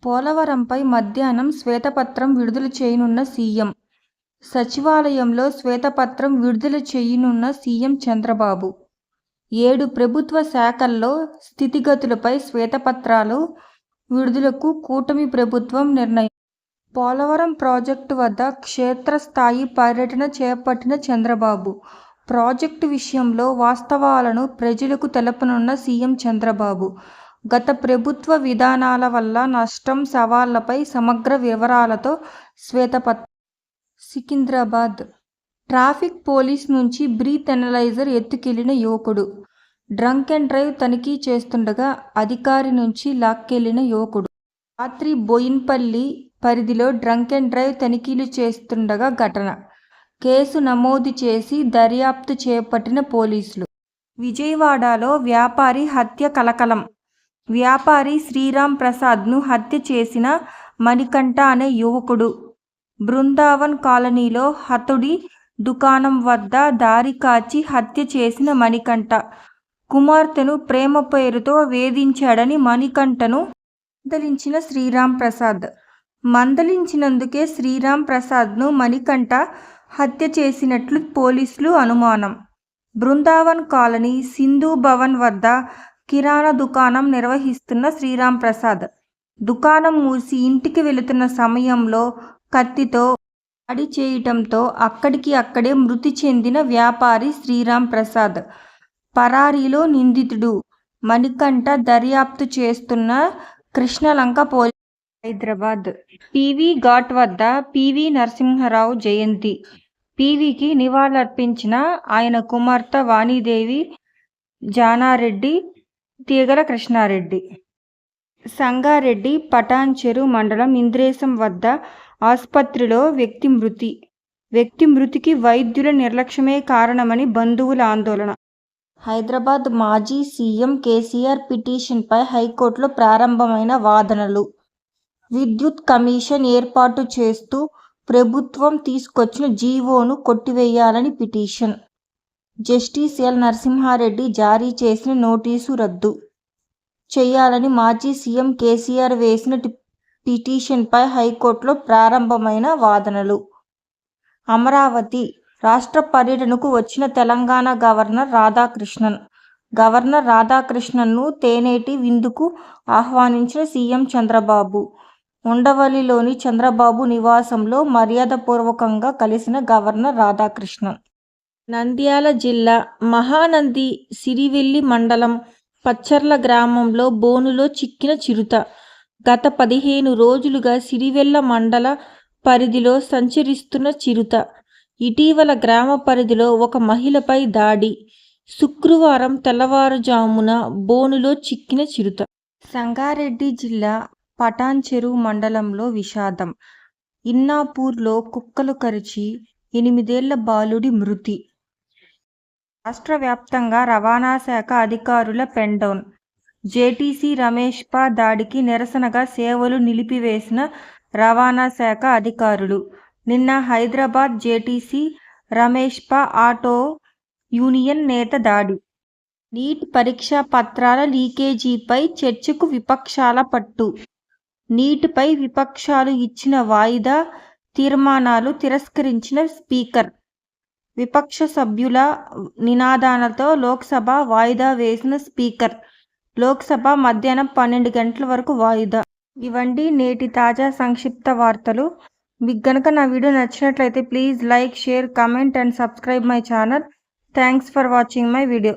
పోలవరంపై మధ్యాహ్నం శ్వేతపత్రం విడుదల చేయనున్న సీఎం. సచివాలయంలో శ్వేతపత్రం విడుదల చేయనున్న సీఎం చంద్రబాబు. 7 ప్రభుత్వ శాఖల్లో స్థితిగతులపై శ్వేతపత్రాలు విడుదలకు కూటమి ప్రభుత్వం నిర్ణయం. పోలవరం ప్రాజెక్టు వద్ద క్షేత్రస్థాయి పర్యటన చేపట్టిన చంద్రబాబు. ప్రాజెక్టు విషయంలో వాస్తవాలను ప్రజలకు తెలపనున్న సీఎం చంద్రబాబు. గత ప్రభుత్వ విధానాల వల్ల నష్టం, సవాళ్లపై సమగ్ర వివరాలతో శ్వేతపత్రం. సికింద్రాబాద్ ట్రాఫిక్ పోలీస్ నుంచి బ్రీత్ ఎనలైజర్ ఎత్తుకెళ్లిన యువకుడు. డ్రంక్ అండ్ డ్రైవ్ తనిఖీ చేస్తుండగా అధికారి నుంచి లాక్కెళ్లిన యువకుడు. రాత్రి బోయిన్పల్లి పరిధిలో డ్రంక్ అండ్ డ్రైవ్ తనిఖీలు చేస్తుండగా ఘటన. కేసు నమోదు చేసి దర్యాప్తు చేపట్టిన పోలీసులు. విజయవాడలో వ్యాపారి హత్య కలకలం. వ్యాపారి శ్రీరామ్ ప్రసాద్ను హత్య చేసిన మణికంఠ అనే యువకుడు. బృందావన్ కాలనీలో హతుడి దుకాణం వద్ద దారి కాచి హత్య చేసిన మణికంఠ. కుమార్తెను ప్రేమ పేరుతో వేధించాడని మణికంఠను మందలించిన శ్రీరామ్ ప్రసాద్. మందలించినందుకే శ్రీరామ్ ప్రసాద్ను మణికంఠ హత్య చేసినట్లు పోలీసులు అనుమానం. బృందావన్ కాలనీ సింధు భవన్ వద్ద కిరాణా దుకాణం నిర్వహిస్తున్న శ్రీరామ్ ప్రసాద్ దుకాణం మూసి ఇంటికి వెళుతున్న సమయంలో కత్తితో దాడి చేయటంతో అక్కడికి అక్కడే మృతి చెందిన వ్యాపారి శ్రీరామ్ ప్రసాద్. పరారీలో నిందితుడు మణికంఠ దర్యాప్తు చేస్తున్న కృష్ణలంక పోలీసు. హైదరాబాద్ పీవీ ఘాట్ వద్ద పీవీ నరసింహారావు జయంతి. పీవీకి నివాళులర్పించిన ఆయన కుమార్తె వాణీదేవి, జానారెడ్డి, తీగల కృష్ణారెడ్డి. సంగారెడ్డి పటాన్చెరు మండలం ఇంద్రేశం వద్ద ఆసుపత్రిలో వ్యక్తి మృతికి వైద్యుల నిర్లక్ష్యమే కారణమని బంధువుల ఆందోళన. హైదరాబాద్ మాజీ సీఎం కేసీఆర్ పిటిషన్పై హైకోర్టులో ప్రారంభమైన వాదనలు. విద్యుత్ కమిషన్ ఏర్పాటు చేస్తూ ప్రభుత్వం తీసుకొచ్చిన జీవోను కొట్టివేయాలని పిటిషన్. జస్టిస్ ఎల్ నరసింహారెడ్డి జారీ చేసిన నోటీసు రద్దు చేయాలని మాజీ సీఎం కేసీఆర్ వేసిన పిటిషన్పై హైకోర్టులో ప్రారంభమైన వాదనలు. అమరావతి రాష్ట్ర పర్యటనకు వచ్చిన తెలంగాణ గవర్నర్ రాధాకృష్ణన్ను తేనేటి విందుకు ఆహ్వానించిన సీఎం చంద్రబాబు. ఉండవల్లిలోని చంద్రబాబు నివాసంలో మర్యాదపూర్వకంగా కలిసిన గవర్నర్ రాధాకృష్ణన్. నంద్యాల జిల్లా మహానంది సిరివెల్లి మండలం పచ్చర్ల గ్రామంలో బోనులో చిక్కిన చిరుత. గత 15 రోజులుగా సిరివెల్ల మండల పరిధిలో సంచరిస్తున్న చిరుత ఇటీవల గ్రామ పరిధిలో ఒక మహిళపై దాడి. శుక్రవారం తెల్లవారుజామున బోనులో చిక్కిన చిరుత. సంగారెడ్డి జిల్లా పటాన్చెరు మండలంలో విషాదం. ఇన్నాపూర్లో కుక్కలు కరిచి 8 ఏళ్ల బాలుడి మృతి. రాష్ట్ర వ్యాప్తంగా రవాణా శాఖ అధికారుల పెన్డౌన్. జేటీసీ రమేష్పై దాడికి నిరసనగా సేవలు నిలిపివేసిన రవాణా శాఖ అధికారులు. నిన్న హైదరాబాద్ జేటీసీ రమేష్పై ఆటో యూనియన్ నేత దాడి. నీట్ పరీక్షా పత్రాల లీకేజీపై చర్చకు విపక్షాల పట్టు. నీట్పై విపక్షాలు ఇచ్చిన వాయిదా తీర్మానాలు తిరస్కరించిన స్పీకర్. విపక్ష సభ్యుల నినాదాలతో లోక్సభ వాయిదా వేసిన స్పీకర్. లోక్సభ మధ్యాహ్నం 12 గంటల వరకు వాయిదా. ఇవండి నేటి తాజా సంక్షిప్త వార్తలు. మీకు గనక నా వీడియో నచ్చినట్లయితే please like, share, comment and subscribe my channel. Thanks for watching my video.